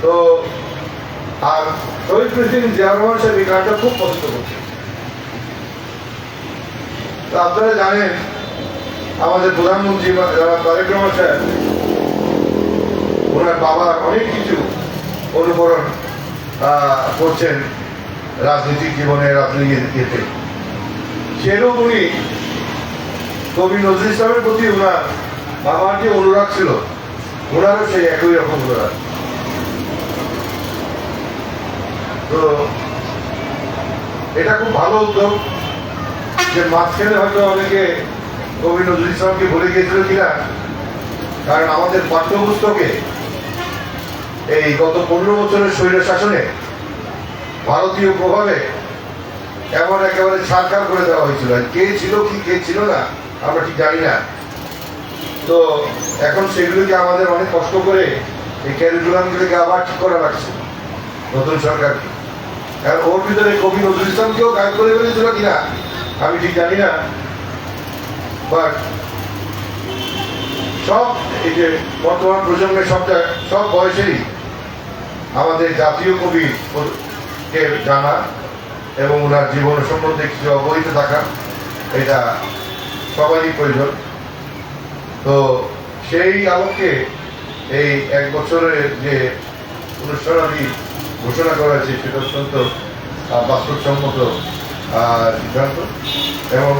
তো আর শহীদ প্রেসিডেন্ট জিয়া রহমান সাহেব এই গানটা খুব পছন্দ করছে। তো আপনারা জানেন আমাদের প্রধানমন্ত্রী তারেক রহমান সাহেব ওনার বাবার অনেক কিছু অনুকরণ করছেন রাজনৈতিক জীবনে, রাজনীতিতে। সেরকম উনি কবি নজরুল ইসলামের প্রতি ওনার বাবার যে অনুরাগ ছিল, ওনারও সেই একই রকম অনুরাগ। তো এটা খুব ভালো উদ্যোগ, যে মাঝখানে হয়তো অনেকে কবি নজরুল ইসলামকে বলে গিয়েছিল কিনা, কারণ আমাদের পাঠ্যপুস্তকে এই গত 15 বছরের স্বৈর শাসনে ভারতীয় প্রভাবে এমন একেবারে ছাড়খাড় করে দেওয়া হয়েছিল। কে ছিল কি কে ছিল না আমরা ঠিক জানি না। তো এখন সেগুলোকে আমাদের অনেক কষ্ট করে এই ক্যারিকুলামগুলোকে আবার ঠিক করা লাগছে নতুন সরকারকে। কারণ ওর ভিতরে কবি নজরুল ইসলামকেও গায়েব করে ফেলেছিল কিনা আমি ঠিক জানি না। বাট সব এই যে বর্তমান প্রজন্মের সব বয়সেরই আমাদের জাতীয় কবি কে জানা এবং ওনার জীবন সম্বন্ধে কিছু অবহিত থাকা, এটা সবারই প্রয়োজন। তো সেই আলোকে এই 1 বছরের যে অনুষ্ঠানাদি ঘোষণা করা হয়েছে সেটা অত্যন্ত বাস্তবসম্মত সিদ্ধান্ত, এবং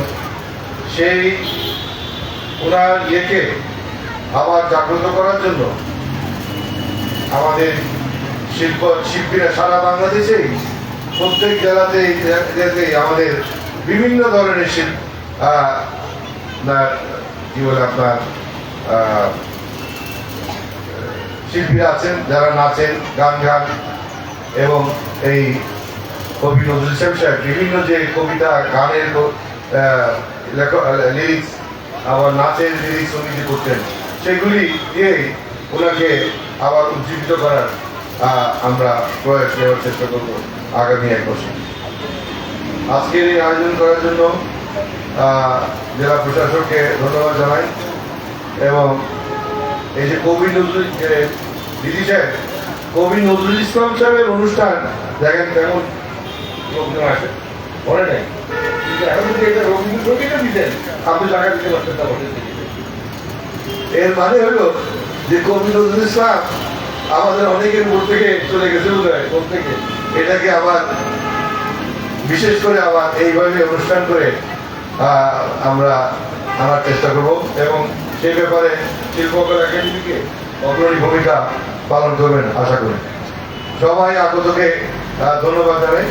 সেই ওনার ইয়েকে আবার জাগ্রত করার জন্য আমাদের শিল্পীরা সারা বাংলাদেশেই প্রত্যেক জেলাতেই আমাদের বিভিন্ন ধরনের কি বলে আপনার শিল্পীরা আছেন যারা নাচেন, গান গান, এবং এই কবি নজরুল ইসলাম সাহেব বিভিন্ন যে কবিতা, গানের লিরিক্স, আবার নাচের লিরিক্স উনি যে করতেন, সেগুলি দিয়েই ওনাকে আবার উজ্জীবিত করার আমরা প্রয়াস নেওয়ার চেষ্টা করব আগামী 1 বছর। আজকের এই আয়োজন করার জন্য জেলা প্রশাসককে ধন্যবাদ জানাই। এবং এই যে কবি নজরুল দিদি সাহেব, কবি নজরুল ইসলাম সাহেবের অনুষ্ঠান দেখেন কেমন লোকজন আসে, মনে নেই, কিন্তু এখন যদি এটা রবীন্দ্র দিতেন আপনি টাকা দিতে পারতেন না। এর মানে হলো যে কবি নজরুল ইসলাম আমাদের অনেকের মন থেকে চলে গেছে মন থেকে, এটাকে আবার বিশেষ করে আবার এইভাবে অনুষ্ঠান করে আমরা আনার চেষ্টা করব, এবং সেই ব্যাপারে শিল্পকলা একাডেমিকে অগ্রণী ভূমিকা পালন করবেন আশা করি। সবাই আগতকে ধন্যবাদ জানাই।